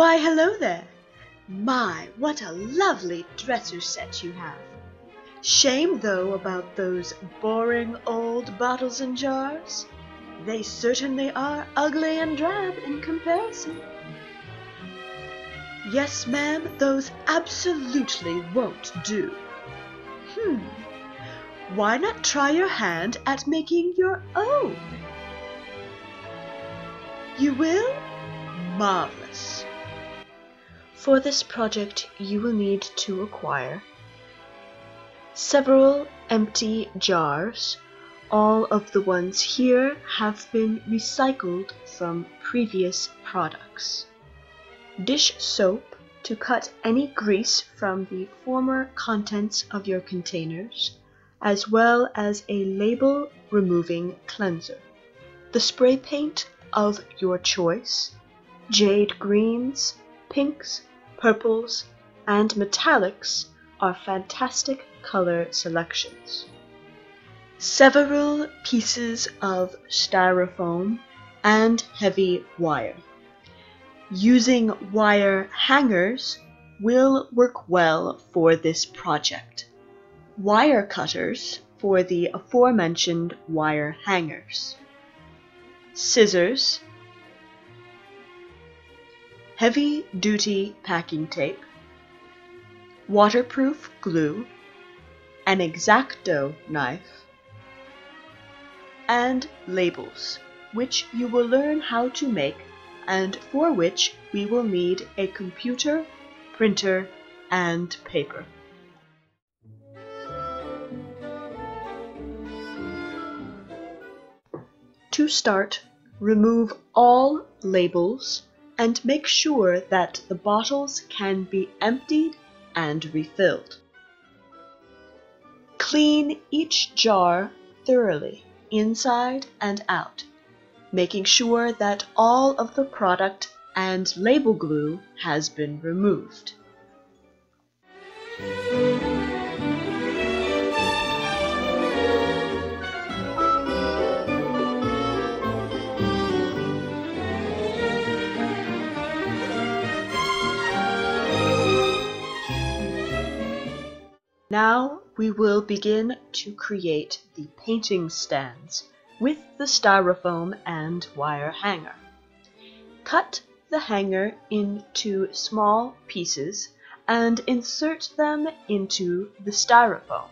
Why, hello there! My, what a lovely dresser set you have! Shame, though, about those boring old bottles and jars. They certainly are ugly and drab in comparison. Yes, ma'am, those absolutely won't do. Why not try your hand at making your own? You will? Marvelous. For this project, you will need to acquire several empty jars. All of the ones here have been recycled from previous products. Dish soap to cut any grease from the former contents of your containers, as well as a label removing cleanser. The spray paint of your choice, jade greens, pinks, purples, and metallics are fantastic color selections. Several pieces of styrofoam and heavy wire. Using wire hangers will work well for this project. Wire cutters for the aforementioned wire hangers. Scissors, heavy-duty packing tape, waterproof glue, an X-Acto knife, and labels, which you will learn how to make and for which we will need a computer, printer, and paper. To start, remove all labels and make sure that the bottles can be emptied and refilled. Clean each jar thoroughly, inside and out, making sure that all of the product and label glue has been removed. Now we will begin to create the painting stands with the styrofoam and wire hanger. Cut the hanger into small pieces and insert them into the styrofoam.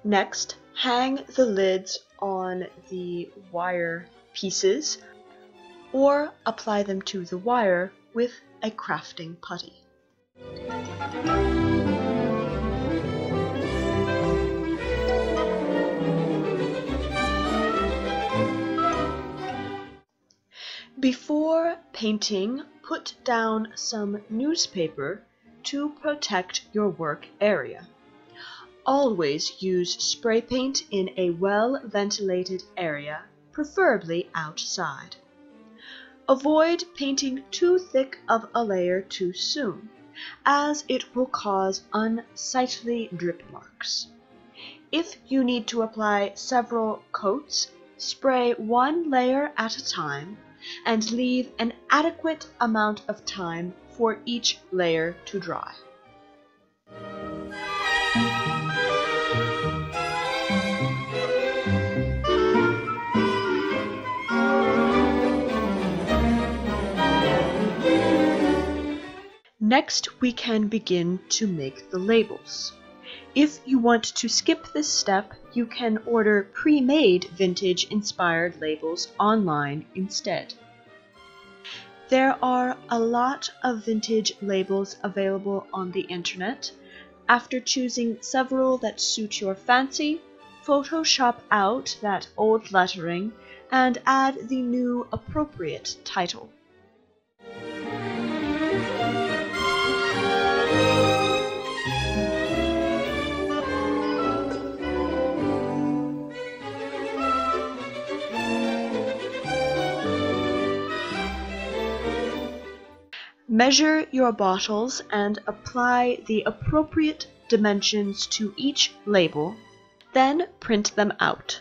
Next, hang the lids on the wire pieces or apply them to the wire with a crafting putty. Before painting, put down some newspaper to protect your work area. Always use spray paint in a well-ventilated area, preferably outside. Avoid painting too thick of a layer too soon, as it will cause unsightly drip marks. If you need to apply several coats, spray one layer at a time and leave an adequate amount of time for each layer to dry. Next, we can begin to make the labels. If you want to skip this step, you can order pre-made vintage-inspired labels online instead. There are a lot of vintage labels available on the internet. After choosing several that suit your fancy, Photoshop out that old lettering and add the new appropriate title. Measure your bottles and apply the appropriate dimensions to each label, then print them out.